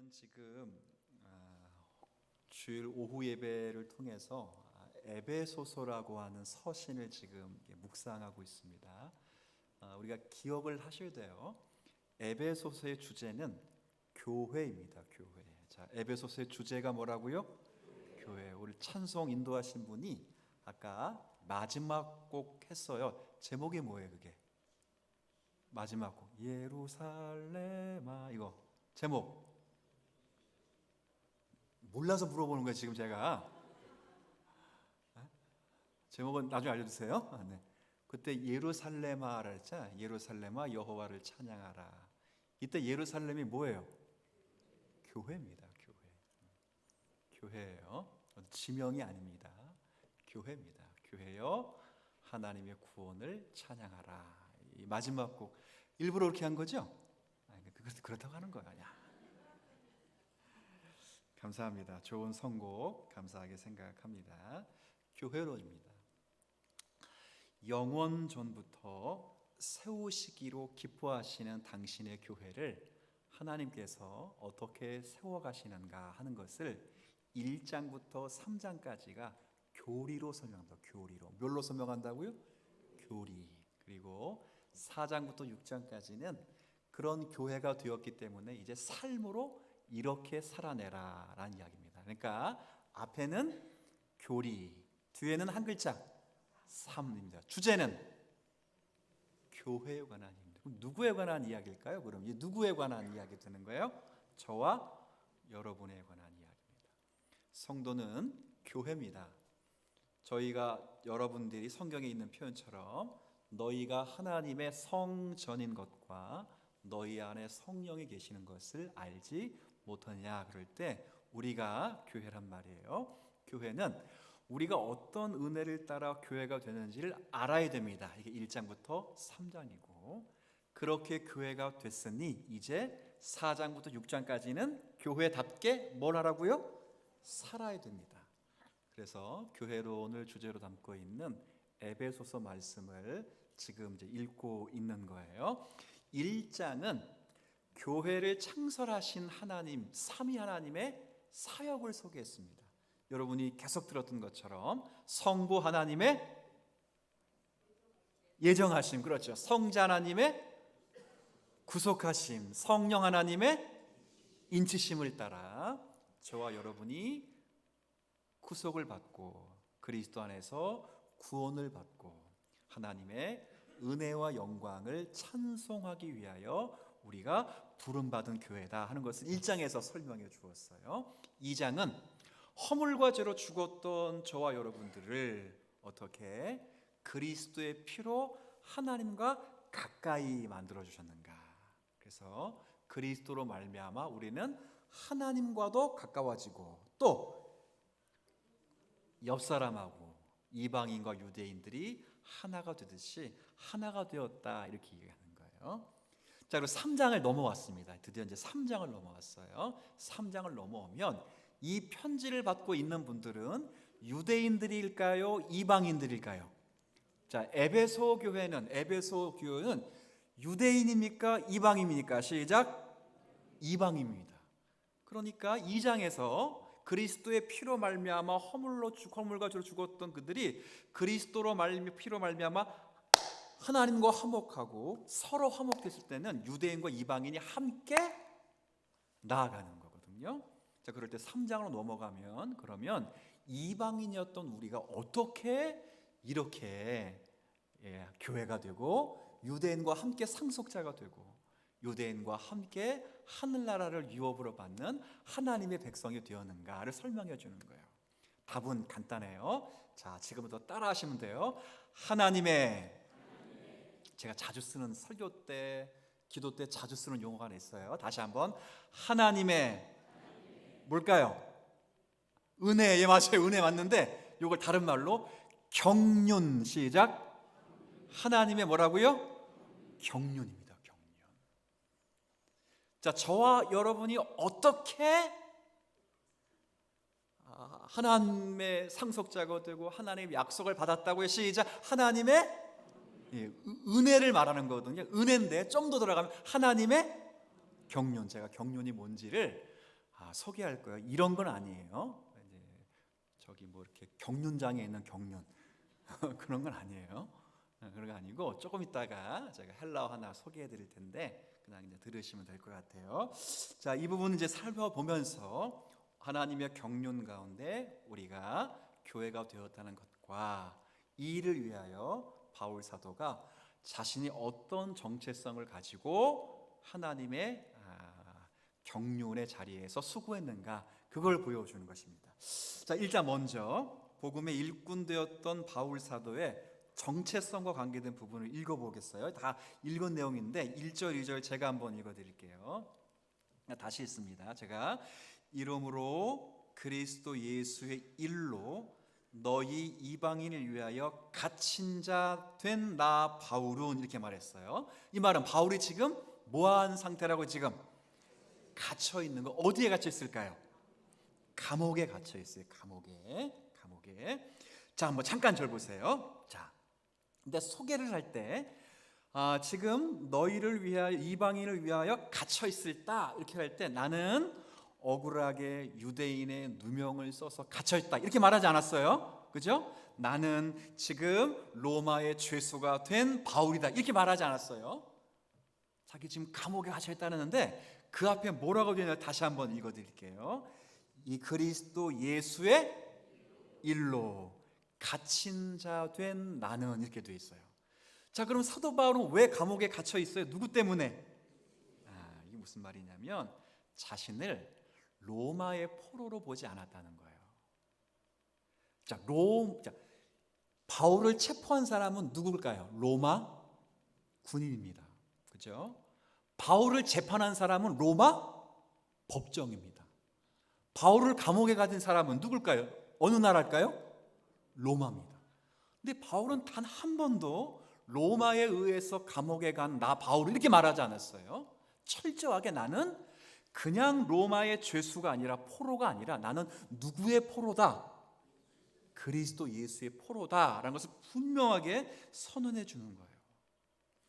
우리는 지금 주일 오후 예배를 통해서 에베소서라고 하는 서신을 지금 묵상하고 있습니다. 우리가 기억을 하셔야 돼요. 에베소서의 주제는 교회입니다. 교회. 자, 에베소서의 주제가 뭐라고요? 교회. 우리 찬송 인도하신 분이 아까 마지막 곡 했어요. 제목이 뭐예요, 그게? 마지막 곡. 예루살렘아, 이거 제목 몰라서 물어보는 거예요 지금 제가. 제목은 나중에 알려주세요. 네. 그때 예루살렘아라 했잖아. 예루살렘아 여호와를 찬양하라. 이때 예루살렘이 뭐예요? 교회입니다. 교회예요. 지명이 아닙니다. 교회입니다. 교회요 하나님의 구원을 찬양하라. 이 마지막 곡 일부러 그렇게 한 거죠? 그렇다고 하는 거야. 아니야. 감사합니다. 좋은 선곡 감사하게 생각합니다. 교회론입니다. 영원 전부터 세우시기로 기뻐하시는 당신의 교회를 하나님께서 어떻게 세워가시는가 하는 것을 1장부터 3장까지가 교리로 설명한다. 교리로. 뭘로 설명한다고요? 교리. 그리고 4장부터 6장까지는 그런 교회가 되었기 때문에 이제 삶으로 이렇게 살아내라 라는 이야기입니다. 그러니까 앞에는 교리, 뒤에는 한 글자 삶입니다. 주제는 교회에 관한 이야기입니다. 그럼 누구에 관한 이야기일까요? 그럼 이 누구에 관한 이야기 되는 거예요? 저와 여러분에 관한 이야기입니다. 성도는 교회입니다. 저희가 여러분들이 성경에 있는 표현처럼 너희가 하나님의 성전인 것과 너희 안에 성령이 계시는 것을 알지 못하냐 그럴 때 우리가 교회란 말이에요. 교회는 우리가 어떤 은혜를 따라 교회가 되는지를 알아야 됩니다. 이게 1장부터 3장이고 그렇게 교회가 됐으니 이제 4장부터 6장까지는 교회답게 뭘 하라고요? 살아야 됩니다. 그래서 교회론을 주제로 담고 있는 에베소서 말씀을 지금 이제 읽고 있는 거예요. 1장은 교회를 창설하신 하나님, 삼위 하나님의 사역을 소개했습니다. 여러분이 계속 들었던 것처럼 성부 하나님의 예정하심, 그렇죠. 성자 하나님의 구속하심, 성령 하나님의 인치심을 따라 저와 여러분이 구속을 받고 그리스도 안에서 구원을 받고 하나님의 은혜와 영광을 찬송하기 위하여 우리가 부름받은 교회다 하는 것을 1장에서 설명해 주었어요. 2장은 허물과 죄로 죽었던 저와 여러분들을 어떻게 그리스도의 피로 하나님과 가까이 만들어 주셨는가. 그래서 그리스도로 말미암아 우리는 하나님과도 가까워지고 또 옆 사람하고 이방인과 유대인들이 하나가 되듯이 하나가 되었다 이렇게 얘기하는 거예요. 자, 그리고 3장을 넘어왔습니다. 드디어 이제 3장을 넘어왔어요. 3장을 넘어오면 이 편지를 받고 있는 분들은 유대인들일까요? 이방인들일까요? 자, 에베소 교회는 유대인입니까? 이방인입니까? 시작. 이방인입니다. 그러니까 2장에서 그리스도의 피로 말미암아 허물과 죄로 죽었던 그들이 그리스도로 피로 말미암아 하나님과 화목하고 서로 화목됐을 때는 유대인과 이방인이 함께 나아가는 거거든요. 자, 그럴 때 3장으로 넘어가면 그러면 이방인이었던 우리가 어떻게 이렇게 교회가 되고 유대인과 함께 상속자가 되고 유대인과 함께 하늘나라를 유업으로 받는 하나님의 백성이 되었는가를 설명해 주는 거예요. 답은 간단해요. 자, 지금부터 따라 하시면 돼요. 하나님의 제가 자주 쓰는 설교 때 기도 때 자주 쓰는 용어가 있어요. 다시 한번 하나님의 뭘까요? 은혜. 예, 맞아요. 은혜 맞는데 이걸 다른 말로 경륜. 시작. 하나님의 뭐라고요? 경륜입니다. 자, 저와 여러분이 어떻게 하나님의 상속자가 되고 하나님의 약속을 받았다고요? 시작. 하나님의 은혜를 말하는 거거든요. 은혜인데 좀 더 들어가면 하나님의 경륜. 제가 경륜이 뭔지를 소개할 거예요. 이런 건 아니에요. 이제 저기 뭐 이렇게 경륜장에 있는 경륜 그런 건 아니에요. 그런 거 아니고 조금 있다가 제가 헬라어 하나 소개해 드릴 텐데 그냥 이제 들으시면 될 것 같아요. 자, 이 부분 이제 살펴보면서 하나님의 경륜 가운데 우리가 교회가 되었다는 것과 이 일을 위하여 바울 사도가 자신이 어떤 정체성을 가지고 하나님의 경륜의 자리에서 수고했는가, 그걸 보여주는 것입니다. 자, 일단 먼저 복음의 일꾼 되었던 바울 사도의 정체성과 관계된 부분을 읽어보겠어요. 다 읽은 내용인데 1절 2절 제가 한번 읽어드릴게요. 다시 읽습니다. 제가 이러므로 그리스도 예수의 일로 너희 이방인을 위하여 갇힌 자 된 나 바울은, 이렇게 말했어요. 이 말은 바울이 지금 뭐한 상태라고? 지금 갇혀 있는 거. 어디에 갇혀 있을까요? 감옥에 갇혀 있어요. 감옥에. 자, 한번 잠깐 절 보세요. 자, 근데 소개를 할 때 지금 너희를 위하여, 이방인을 위하여 갇혀 있을 다 이렇게 할 때 나는 억울하게 유대인의 누명을 써서 갇혀 있다 이렇게 말하지 않았어요. 그죠? 나는 지금 로마의 죄수가 된 바울이다 이렇게 말하지 않았어요. 자기 지금 감옥에 갇혀 있다는데 그 앞에 뭐라고 되냐, 다시 한번 읽어 드릴게요. 이 그리스도 예수의 일로 갇힌 자 된 나는, 이렇게 돼 있어요. 자, 그럼 사도 바울은 왜 감옥에 갇혀 있어요? 누구 때문에? 이게 무슨 말이냐면 자신을 로마의 포로로 보지 않았다는 거예요. 자, 바울을 체포한 사람은 누굴까요? 로마 군인입니다. 그죠? 바울을 재판한 사람은 로마 법정입니다. 바울을 감옥에 가둔 사람은 누굴까요? 어느 나라일까요? 로마입니다. 근데 바울은 단 한 번도 로마에 의해서 감옥에 간 나 바울 이렇게 말하지 않았어요. 철저하게 나는 그냥 로마의 죄수가 아니라, 포로가 아니라 나는 누구의 포로다? 그리스도 예수의 포로다라는 것을 분명하게 선언해 주는 거예요.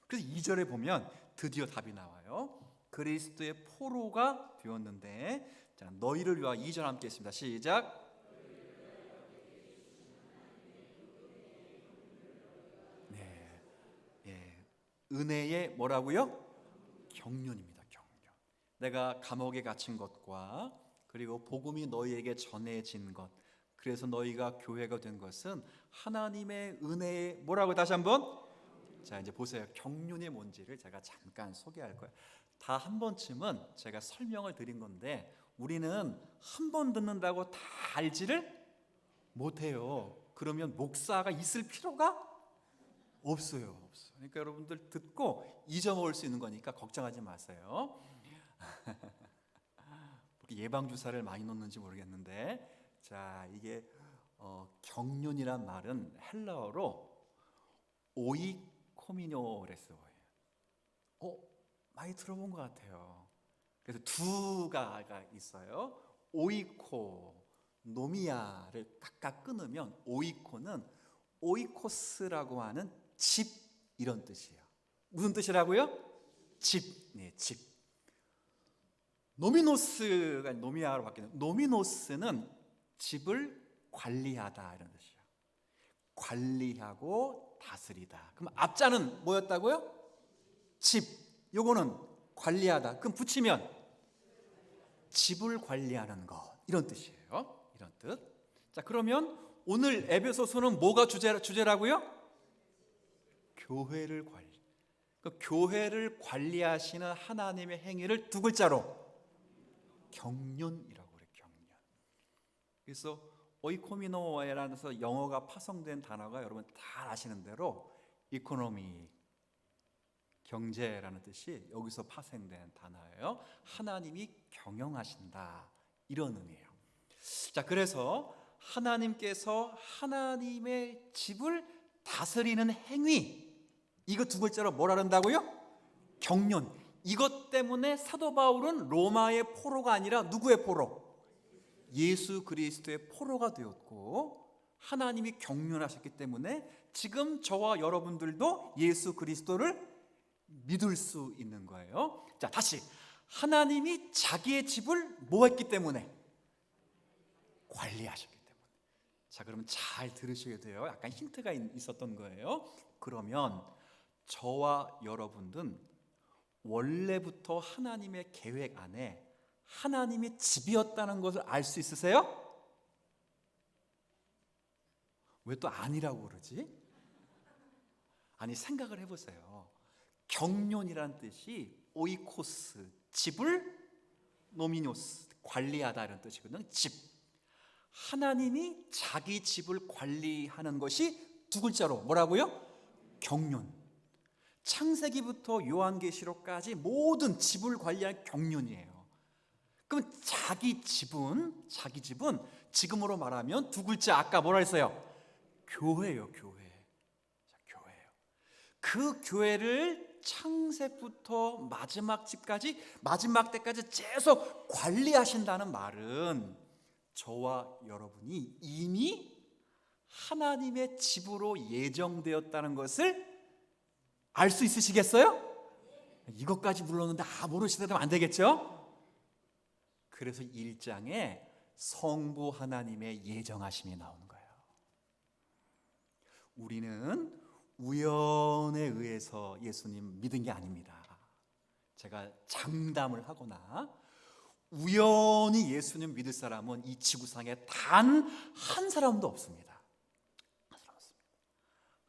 그래서 2절에 보면 드디어 답이 나와요. 그리스도의 포로가 되었는데, 자, 너희를 위하여 2절 함께 했습니다. 시작. 은혜의 뭐라고요? 경륜입니다. 경륜. 내가 감옥에 갇힌 것과 그리고 복음이 너희에게 전해진 것, 그래서 너희가 교회가 된 것은 하나님의 은혜의 뭐라고? 다시 한번. 자, 이제 보세요. 경륜이 뭔지를 제가 잠깐 소개할 거예요. 다 한 번쯤은 제가 설명을 드린 건데 우리는 한 번 듣는다고 다 알지를 못해요. 그러면 목사가 있을 필요가 없어요. 그러니까 여러분들 듣고 잊어먹을 수 있는 거니까 걱정하지 마세요. 예방 주사를 많이 놓는지 모르겠는데, 자, 이게 경륜이란 말은 헬라어로 오이코미뇨레스어예요. 많이 들어본 것 같아요. 그래서 두 가가 있어요. 오이코, 노미아를 각각 끊으면 오이코는 오이코스라고 하는 집, 이런 뜻이에요. 무슨 뜻이라고요? 집. 네, 집. 노미노스가 노미아로 바뀌는, 노미노스는 집을 관리하다 이런 뜻이에요. 관리하고 다스리다. 그럼 앞자는 뭐였다고요? 집. 요거는 관리하다. 그럼 붙이면 집을 관리하는 것, 이런 뜻이에요. 이런 뜻. 자, 그러면 오늘 에베소서는 뭐가 주제라고요? 교회를 관리. 그러니까 교회를 관리하시는 하나님의 행위를 두 글자로 경륜이라고 그래요. 경륜. 그래서 오이코미노에라는 영어가 파송된 단어가 여러분 다 아시는 대로 이코노미, 경제라는 뜻이 여기서 파생된 단어예요. 하나님이 경영하신다, 이런 의미예요. 자, 그래서 하나님께서 하나님의 집을 다스리는 행위, 이거 두 글자로 뭐라 한다고요? 경륜. 이것 때문에 사도 바울은 로마의 포로가 아니라 누구의 포로? 예수 그리스도의 포로가 되었고, 하나님이 경륜하셨기 때문에 지금 저와 여러분들도 예수 그리스도를 믿을 수 있는 거예요. 자, 다시 하나님이 자기의 집을 뭐 했기 때문에? 관리하셨기 때문에. 자, 그러면 잘 들으셔야 돼요. 약간 힌트가 있었던 거예요. 그러면 저와 여러분들은 원래부터 하나님의 계획 안에 하나님의 집이었다는 것을 알 수 있으세요? 왜 또 아니라고 그러지? 아니, 생각을 해보세요. 경륜이란 뜻이 오이코스, 집을 노미노스, 관리하다 이런 뜻이거든요. 집. 하나님이 자기 집을 관리하는 것이 두 글자로 뭐라고요? 경륜. 창세기부터 요한계시록까지 모든 집을 관리할 경륜이에요. 그럼 자기 집은 지금으로 말하면 두 글자, 아까 뭐라 했어요? 교회예요, 교회. 자, 교회예요. 그 교회를 창세부터 마지막 집까지, 마지막 때까지 계속 관리하신다는 말은 저와 여러분이 이미 하나님의 집으로 예정되었다는 것을 알 수 있으시겠어요? 이것까지 불렀는데 모르시다면 안 되겠죠? 그래서 1장에 성부 하나님의 예정하심이 나오는 거예요. 우리는 우연에 의해서 예수님 믿은 게 아닙니다. 제가 장담을 하거나 우연히 예수님 믿을 사람은 이 지구상에 단 한 사람도 없습니다. 한 사람 없습니다.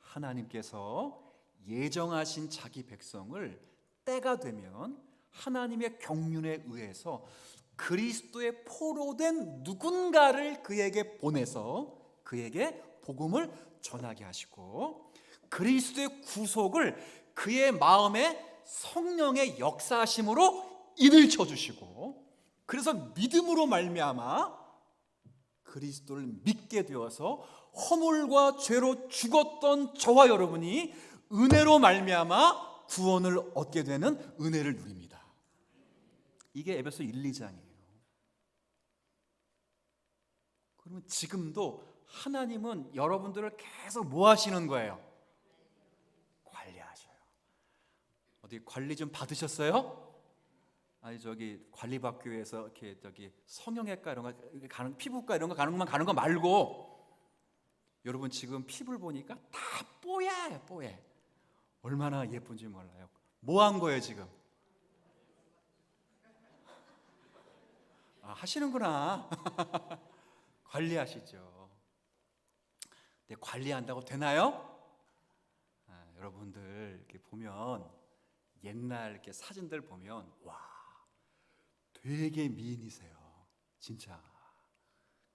하나님께서 예정하신 자기 백성을 때가 되면 하나님의 경륜에 의해서 그리스도의 포로된 누군가를 그에게 보내서 그에게 복음을 전하게 하시고 그리스도의 구속을 그의 마음에 성령의 역사하심으로 인을 쳐주시고 그래서 믿음으로 말미암아 그리스도를 믿게 되어서 허물과 죄로 죽었던 저와 여러분이 은혜로 말미암아 구원을 얻게 되는 은혜를 누립니다. 이게 에베소 1, 2장이에요. 그러면 지금도 하나님은 여러분들을 계속 뭐 하시는 거예요? 관리하셔요. 어디 관리 좀 받으셨어요? 아니 저기 관리받교회에서 이렇게 저기 성형외과 이런 거 가는 피부과 이런 거 가는 거 말고 여러분 지금 피부를 보니까 다 뽀얘요, 뽀얘. 얼마나 예쁜지 몰라요. 뭐 한 거예요 지금? 하시는구나. 관리하시죠. 근데 관리한다고 되나요? 여러분들 이렇게 보면 옛날 이렇게 사진들 보면 와 되게 미인이세요, 진짜.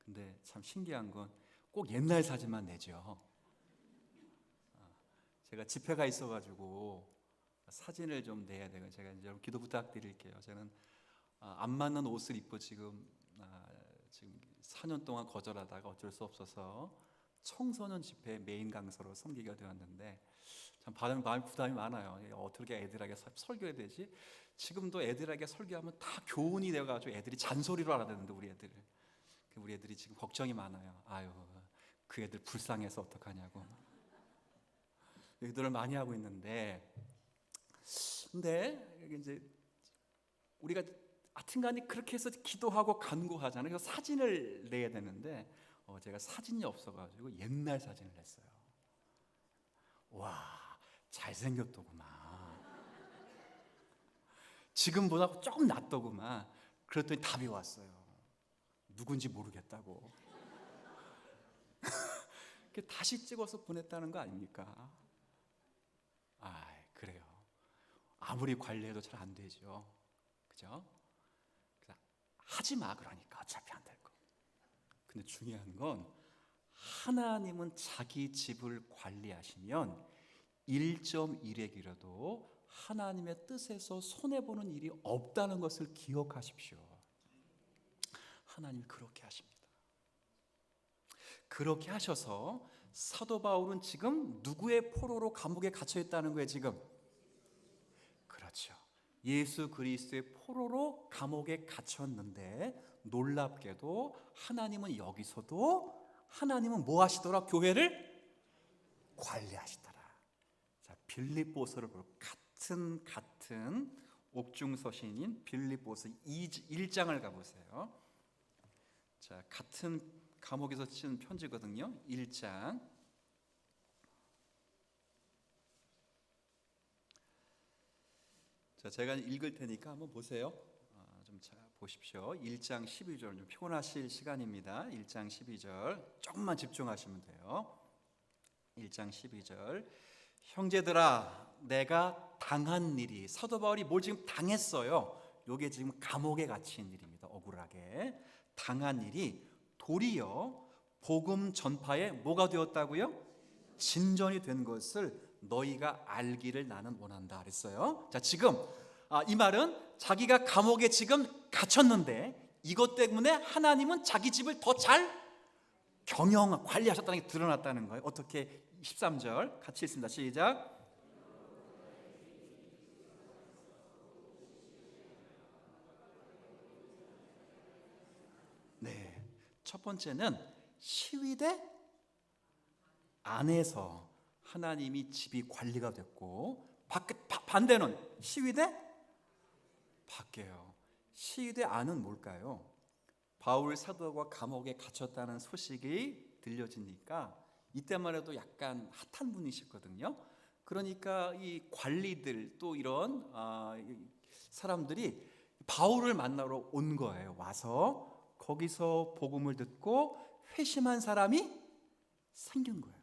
근데 참 신기한 건 꼭 옛날 사진만 내죠. 제가 집회가 있어가지고 사진을 좀 내야 돼요. 제가 이제 기도 부탁드릴게요. 저는 안 맞는 옷을 입고 지금 4년 동안 거절하다가 어쩔 수 없어서 청소년 집회 메인 강사로 섬기게 되었는데 참 받은 마음이 부담이 많아요. 어떻게 애들에게 설교해야 되지? 지금도 애들에게 설교하면 다 교훈이 되어가지고 애들이 잔소리로 알아듣는데 우리 애들이 지금 걱정이 많아요. 아유 그 애들 불쌍해서 어떡하냐고 얘기들을 많이 하고 있는데 근데 이제 우리가 하여튼간에 그렇게 해서 기도하고 간구하잖아요. 그래서 사진을 내야 되는데 제가 사진이 없어가지고 옛날 사진을 냈어요. 와 잘생겼더구만. 지금보다 조금 낫더구만. 그랬더니 답이 왔어요. 누군지 모르겠다고. 다시 찍어서 보냈다는 거 아닙니까? 그래요. 아무리 관리해도 잘 안 되죠. 그죠? 하지 마 그러니까 어차피 안 될 거. 근데 중요한 건 하나님은 자기 집을 관리하시면 1.1핵이라도 하나님의 뜻에서 손해보는 일이 없다는 것을 기억하십시오. 하나님이 그렇게 하십니다. 그렇게 하셔서 사도 바울은 지금 누구의 포로로 감옥에 갇혀 있다는 거예요 지금? 그렇죠. 예수 그리스도의 포로로 감옥에 갇혔는데 놀랍게도 하나님은 여기서도 하나님은 뭐 하시더라? 교회를 관리하시더라. 자, 빌립보서를 보고 같은 옥중서신인 빌립보서 1장을 가보세요. 자, 같은 감옥에서 쓴 편지거든요. 1장. 자, 제가 읽을 테니까 한번 보세요. 좀 보십시오. 1장 12절. 좀 피곤하실 시간입니다. 1장 12절 조금만 집중하시면 돼요. 1장 12절. 형제들아, 내가 당한 일이, 사도 바울이 뭘 지금 당했어요. 요게 지금 감옥에 갇힌 일입니다. 억울하게 당한 일이 도리어 복음 전파에 뭐가 되었다고요? 진전이 된 것을 너희가 알기를 나는 원한다 그랬어요. 자, 지금 이 말은 자기가 감옥에 지금 갇혔는데 이것 때문에 하나님은 자기 집을 더 잘 관리하셨다는 게 드러났다는 거예요. 어떻게? 13절 같이 읽습니다. 시작. 네, 첫 번째는 시위대 안에서 하나님이 집이 관리가 됐고, 반대는 시위대 밖에요. 시위대 안은 뭘까요? 바울 사도가 감옥에 갇혔다는 소식이 들려지니까 이때만 해도 약간 핫한 분이셨거든요. 그러니까 이 관리들 또 이런 사람들이 바울을 만나러 온 거예요. 와서 거기서 복음을 듣고 회심한 사람이 생긴 거예요.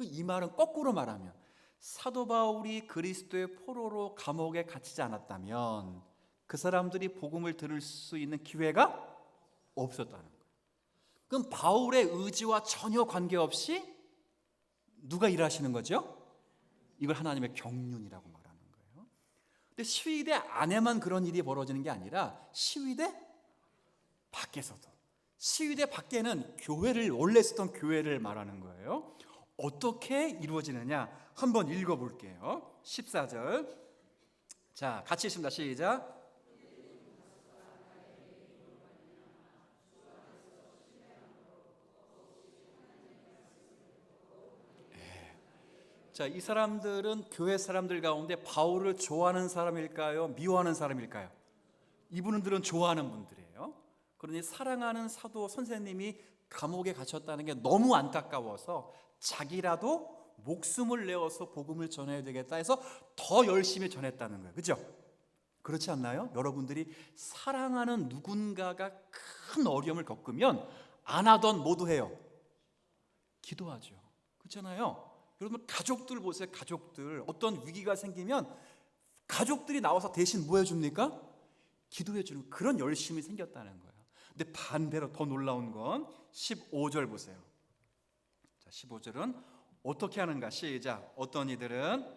이 말은 거꾸로 말하면 사도 바울이 그리스도의 포로로 감옥에 갇히지 않았다면 그 사람들이 복음을 들을 수 있는 기회가 없었다는 거예요. 그럼 바울의 의지와 전혀 관계없이 누가 일하시는 거죠? 이걸 하나님의 경륜이라고 말하는 거예요. 근데 시위대 안에만 그런 일이 벌어지는 게 아니라 시위대 밖에서도. 시위대 밖에는 교회를, 원래 쓰던 교회를 말하는 거예요. 어떻게 이루어지느냐 한번 읽어볼게요. 14절. 자, 같이 읽습니다. 시작. 자, 이 사람들은 교회 사람들 가운데 바울을 좋아하는 사람일까요? 미워하는 사람일까요? 이분들은 좋아하는 분들이에요. 그러니 사랑하는 사도 선생님이 감옥에 갇혔다는 게 너무 안타까워서 자기라도 목숨을 내어서 복음을 전해야 되겠다 해서 더 열심히 전했다는 거예요. 그렇죠? 그렇지 않나요? 여러분들이 사랑하는 누군가가 큰 어려움을 겪으면 안 하던 뭐도 해요? 기도하죠. 그렇잖아요? 여러분 가족들 보세요. 가족들 어떤 위기가 생기면 가족들이 나와서 대신 뭐 해줍니까? 기도해 주는 그런 열심이 생겼다는 거예요. 근데 반대로 더 놀라운 건 15절 보세요. 자, 15절은 어떻게 하는가? 시작. 어떤 이들은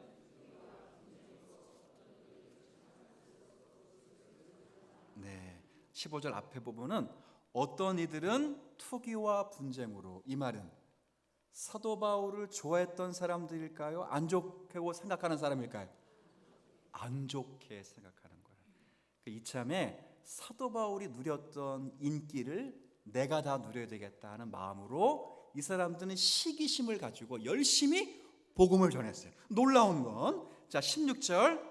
네, 15절 앞에 부분은 어떤 이들은 투기와 분쟁으로, 이 말은 사도 바울을 좋아했던 사람들일까요? 안 좋게 생각하는 사람일까요? 안 좋게 생각하는 거예요. 이참에 사도 바울이 누렸던 인기를 내가 다 누려야 되겠다 하는 마음으로 이 사람들은 시기심을 가지고 열심히 복음을 전했어요. 놀라운 건 자, 16절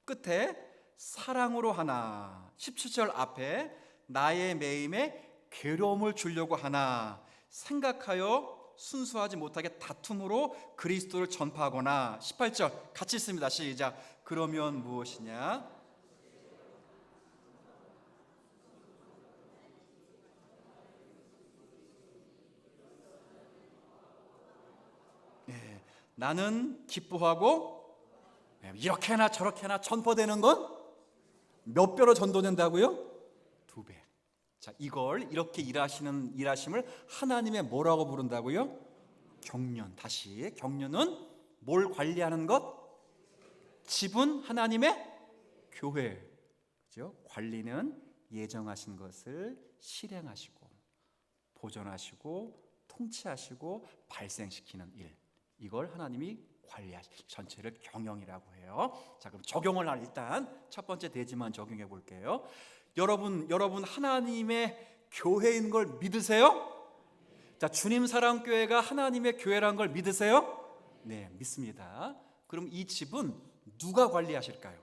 끝에 사랑으로 하나, 17절 앞에 나의 매임에 괴로움을 주려고 하나 생각하여 순수하지 못하게 다툼으로 그리스도를 전파하거나. 18절 같이 읽습니다. 시작. 그러면 무엇이냐? 네, 나는 기뻐하고 이렇게나 저렇게나 전파되는 건 몇 배로 전도된다고요? 2배. 자, 이걸 이렇게 일하심을 하나님의 뭐라고 부른다고요? 경륜. 다시, 경륜은 뭘 관리하는 것? 집은 하나님의 교회. 그죠? 관리는 예정하신 것을 실행하시고 보존하시고 통치하시고 발생시키는 일. 이걸 하나님이 전체를 경영이라고 해요. 자, 그럼 적용을 일단 첫 번째 대지만 적용해 볼게요. 여러분 하나님의 교회인 걸 믿으세요? 자, 주님 사랑교회가 하나님의 교회란 걸 믿으세요? 네, 믿습니다. 그럼 이 집은 누가 관리하실까요?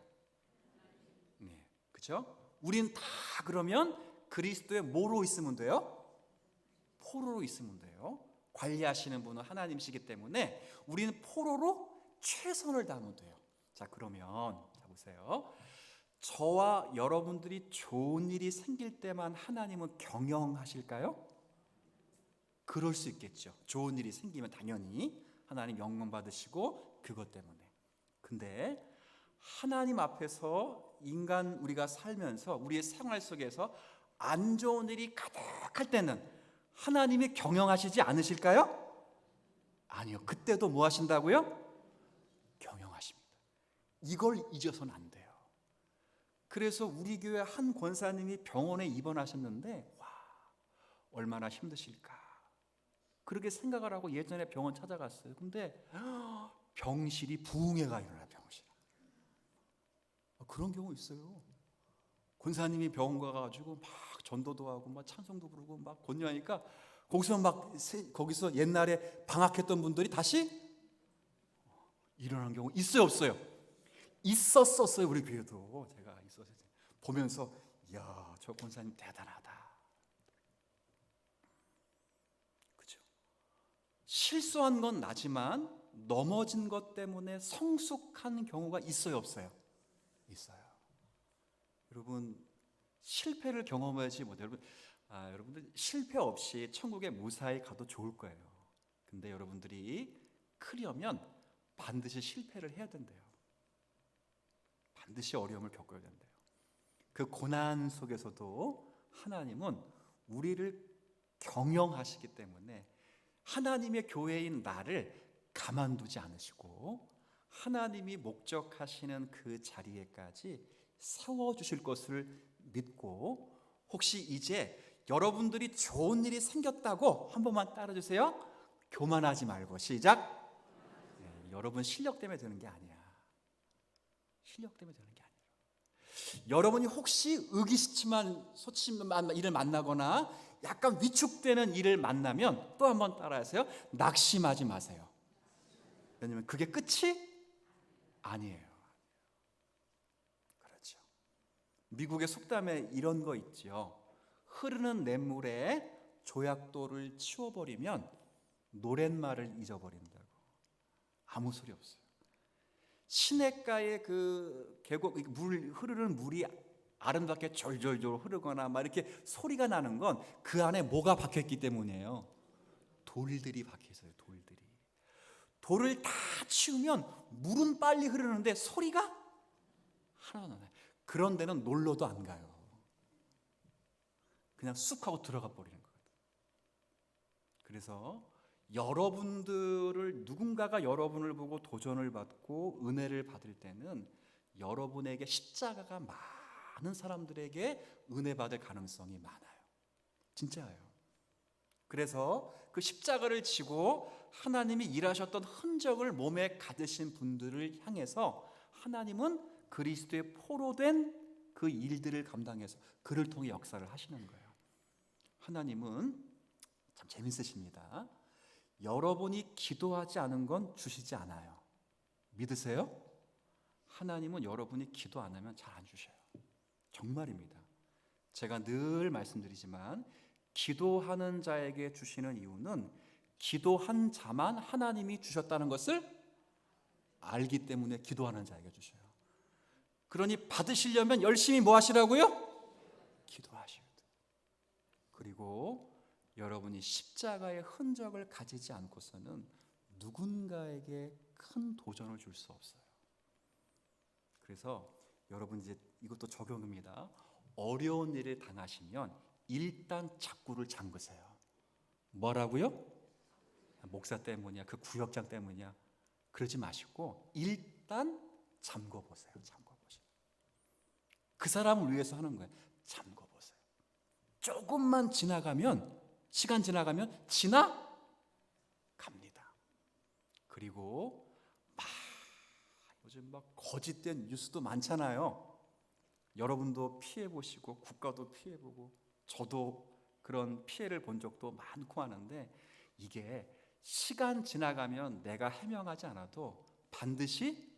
그렇죠? 우린 다 그러면 그리스도의 뭐로 있으면 돼요? 포로로 있으면 돼요. 관리하시는 분은 하나님이시기 때문에 우리는 포로로 최선을 다하면 돼요. 자, 그러면 자 보세요. 저와 여러분들이 좋은 일이 생길 때만 하나님은 경영하실까요? 그럴 수 있겠죠. 좋은 일이 생기면 당연히 하나님 영광 받으시고 그것 때문에. 근데 하나님 앞에서 인간 우리가 살면서 우리의 생활 속에서 안 좋은 일이 가득할 때는 하나님이 경영하시지 않으실까요? 아니요. 그때도 뭐 하신다고요? 경영하십니다. 이걸 잊어서는 안 돼요. 그래서 우리 교회 한 권사님이 병원에 입원하셨는데 와, 얼마나 힘드실까. 그렇게 생각을 하고 예전에 병원 찾아갔어요. 근데 병실이 부흥회가 일어나. 병실. 그런 경우 있어요. 권사님이 병원 가가지고 막 전도도 하고 막 찬송도 부르고 막 권유하니까 거기서 옛날에 방학했던 분들이 다시 일어난 경우 있어요, 없어요? 있었었어요. 우리 교회도 제가 있었어요. 보면서 이야, 저 권사님 대단하다. 그죠? 실수한 건 나지만 넘어진 것 때문에 성숙한 경우가 있어요, 없어요? 있어요. 여러분 실패를 경험하지 못해요. 여러분들 실패 없이 천국에 무사히 가도 좋을 거예요. 근데 여러분들이 크려면 반드시 실패를 해야 된대요. 반드시 어려움을 겪어야 된대요. 그 고난 속에서도 하나님은 우리를 경영하시기 때문에 하나님의 교회인 나를 가만두지 않으시고 하나님이 목적하시는 그 자리에까지 세워주실 것을 믿고, 혹시 이제 여러분들이 좋은 일이 생겼다고 한 번만 따라주세요. 교만하지 말고 시작. 여러분 실력 때문에 되는 게 아니야. 실력 때문에 되는 게 아니에요. 여러분이 혹시 의기소침한 일을 만나거나 약간 위축되는 일을 만나면 또 한 번 따라하세요. 낙심하지 마세요. 왜냐면 그게 끝이 아니에요. 그렇죠. 미국의 속담에 이런 거 있죠. 흐르는 냇물에 조약돌을 치워버리면 노랫말을 잊어버린다고. 아무 소리 없어요. 시냇가에 그 계곡 흐르는 물이 아름답게 졸졸졸 흐르거나 막 이렇게 소리가 나는 건 그 안에 뭐가 박혀있기 때문이에요. 돌들이 박혀 있어요. 돌을 다 치우면 물은 빨리 흐르는데 소리가 하나도 안 나요. 그런 데는 놀러도 안 가요. 그냥 쑥 하고 들어가 버리는 거예요. 그래서 누군가가 여러분을 보고 도전을 받고 은혜를 받을 때는 여러분에게 십자가가 많은 사람들에게 은혜 받을 가능성이 많아요. 진짜예요. 그래서 그 십자가를 지고 하나님이 일하셨던 흔적을 몸에 가지신 분들을 향해서 하나님은 그리스도의 포로된 그 일들을 감당해서 그를 통해 역사를 하시는 거예요. 하나님은 참 재밌으십니다. 여러분이 기도하지 않은 건 주시지 않아요. 믿으세요? 하나님은 여러분이 기도 안 하면 잘 안 주셔요. 정말입니다. 제가 늘 말씀드리지만 기도하는 자에게 주시는 이유는 기도한 자만 하나님이 주셨다는 것을 알기 때문에 기도하는 자에게 주셔요. 그러니 받으시려면 열심히 뭐 하시라고요? 기도하셔야 돼요. 그리고 여러분이 십자가의 흔적을 가지지 않고서는 누군가에게 큰 도전을 줄 수 없어요. 그래서 여러분 이제 이것도 적용입니다. 어려운 일을 당하시면 일단 작구를 잠그세요. 뭐라고요? 목사 때문이야, 그 구역장 때문이야, 그러지 마시고 일단 잠궈보세요. 그 사람을 위해서 하는 거예요. 잠궈보세요. 조금만 지나가면, 시간 지나가면 지나갑니다. 그리고 요즘 거짓된 뉴스도 많잖아요. 여러분도 피해보시고 국가도 피해보고 저도 그런 피해를 본 적도 많고 하는데, 이게 시간 지나가면 내가 해명하지 않아도 반드시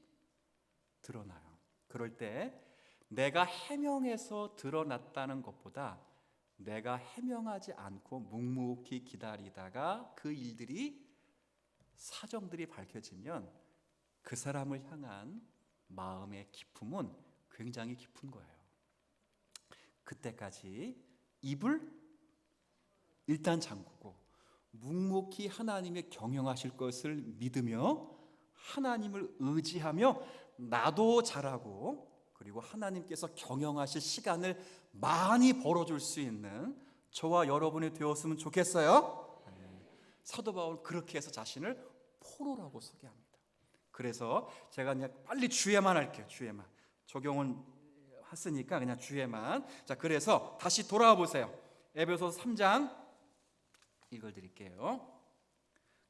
드러나요. 그럴 때 내가 해명해서 드러났다는 것보다 내가 해명하지 않고 묵묵히 기다리다가 그 일들이 사정들이 밝혀지면 그 사람을 향한 마음의 기품은 굉장히 깊은 거예요. 그때까지 입을 일단 잠그고 묵묵히 하나님의 경영하실 것을 믿으며 하나님을 의지하며 나도 잘하고 그리고 하나님께서 경영하실 시간을 많이 벌어줄 수 있는 저와 여러분이 되었으면 좋겠어요. 사도 바울 그렇게 해서 자신을 포로라고 소개합니다. 그래서 제가 그냥 빨리 주에만 할게요. 주에만 적용은 했으니까 그냥 주에만. 자, 그래서 다시 돌아와 보세요. 에베소서 3장 읽어드릴게요.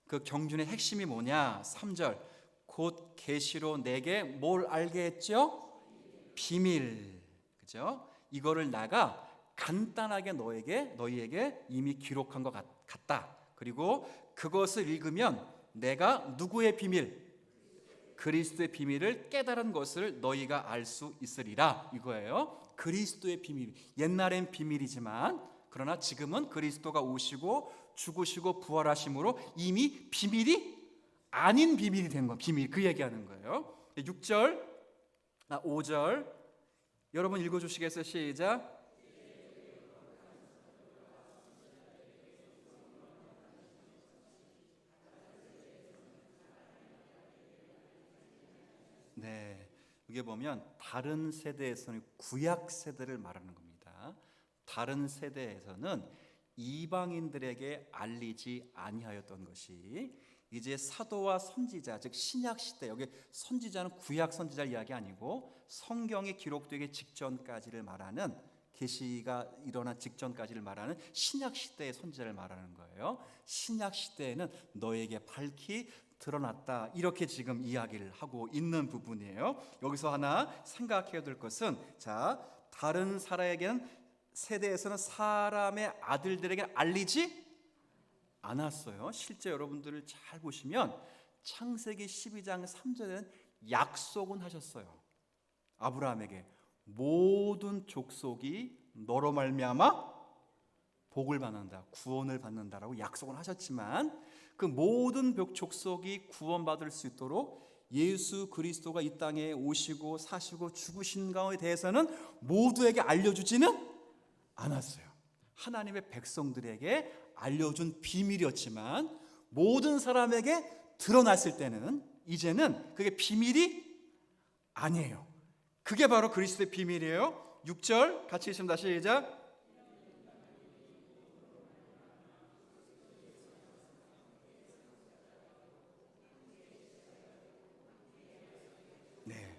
그 경륜의 핵심이 뭐냐? 3절 곧 계시로 내게 뭘 알게 했죠? 비밀. 그죠? 이거를 나가 간단하게 너희에게 이미 기록한 것 같다. 그리고 그것을 읽으면 내가 누구의 비밀? 그리스도의 비밀을 깨달은 것을 너희가 알 수 있으리라. 이거예요. 그리스도의 비밀. 옛날엔 비밀이지만 그러나 지금은 그리스도가 오시고 죽으시고 부활하심으로 이미 비밀이 아닌 비밀이 된 거. 비밀. 그 얘기하는 거예요. 5절 여러분 읽어주시겠어요? 시작. 네, 여기 보면 다른 세대에서는 구약 세대를 말하는 겁니다. 다른 세대에서는 이방인들에게 알리지 아니하였던 것이 이제 사도와 선지자, 즉 신약 시대, 여기 선지자는 구약 선지자를 이야기 아니고 성경에 기록되기 직전까지를 말하는, 계시가 일어난 직전까지를 말하는 신약 시대의 선지자를 말하는 거예요. 신약 시대에는 너에게 밝히 드러났다, 이렇게 지금 이야기를 하고 있는 부분이에요. 여기서 하나 생각해야 될 것은, 자, 다른 세대에서는 사람의 아들들에게 알리지 않았어요. 실제 여러분들을 잘 보시면 창세기 12장 3절에는 약속은 하셨어요. 아브라함에게 모든 족속이 너로 말미암아 복을 받는다, 구원을 받는다라고 약속은 하셨지만 그 모든 족속이 구원받을 수 있도록 예수 그리스도가 이 땅에 오시고 사시고 죽으신 것에 대해서는 모두에게 알려주지는 않았어요. 하나님의 백성들에게 알려준 비밀이었지만 모든 사람에게 드러났을 때는 이제는 그게 비밀이 아니에요. 그게 바로 그리스도의 비밀이에요. 6절 같이 읽습니다. 시작. 네,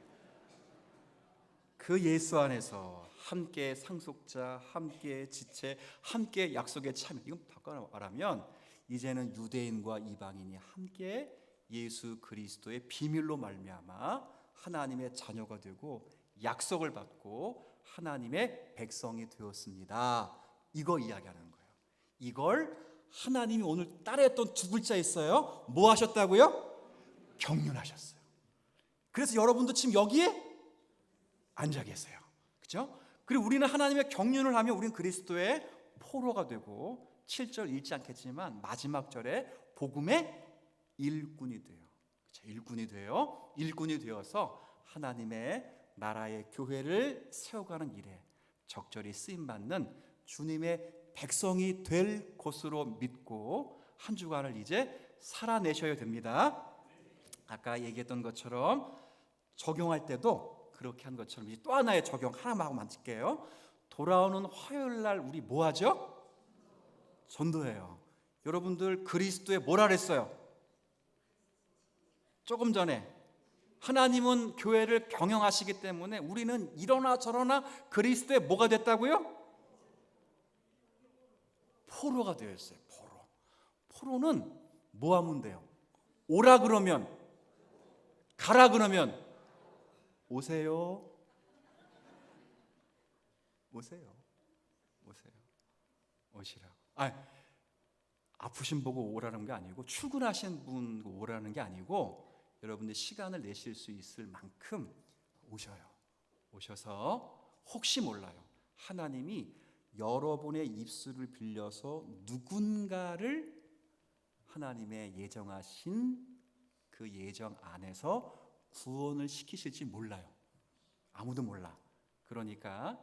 그 예수 안에서 함께 상속자, 함께 지체, 함께 약속의 참여. 이건 바꿔 말하면 이제는 유대인과 이방인이 함께 예수 그리스도의 비밀로 말미암아 하나님의 자녀가 되고 약속을 받고 하나님의 백성이 되었습니다. 이거 이야기하는 거예요. 이걸 하나님이 오늘 따라했던 두 글자 있어요. 뭐 하셨다고요? 경륜하셨어요. 그래서 여러분도 지금 여기에 앉아 계세요. 그렇죠? 그리고 우리는 하나님의 경륜을 하면 우리는 그리스도의 포로가 되고 7절 읽지 않겠지만 마지막 절에 복음의 일꾼이 돼요. 그렇죠? 일꾼이 돼요. 일꾼이 되어서 하나님의 나라의 교회를 세워가는 일에 적절히 쓰임받는 주님의 백성이 될 것으로 믿고 한 주간을 이제 살아내셔야 됩니다. 아까 얘기했던 것처럼 적용할 때도 그렇게 한 것처럼 이제 또 하나의 적용 하나만 하고 마칠게요. 돌아오는 화요일 날 우리 뭐 하죠? 전도해요. 여러분들 그리스도에 뭐라 그랬어요? 조금 전에 하나님은 교회를 경영하시기 때문에 우리는 이러나 저러나 그리스도에 뭐가 됐다고요? 포로가 되었어요. 포로는 뭐 하면 돼요? 오라 그러면, 가라 그러면 오세요. 오시라고. 아프신 보고 오라는 게 아니고, 출근하신 분 오라는 게 아니고, 여러분들 시간을 내실 수 있을 만큼 오셔요. 오셔서 혹시 몰라요. 하나님이 여러분의 입술을 빌려서 누군가를 하나님의 예정하신 그 예정 안에서 구원을 시키실지 몰라요. 아무도 몰라. 그러니까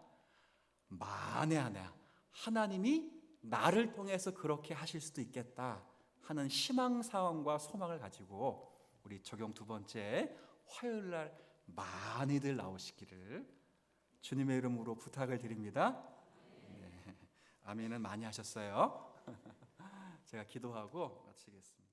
만에 하나 하나님이 나를 통해서 그렇게 하실 수도 있겠다 하는 희망사항과 소망을 가지고 우리 적용 두 번째 화요일 날 많이들 나오시기를 주님의 이름으로 부탁을 드립니다. 네. 아멘은 많이 하셨어요. 제가 기도하고 마치겠습니다.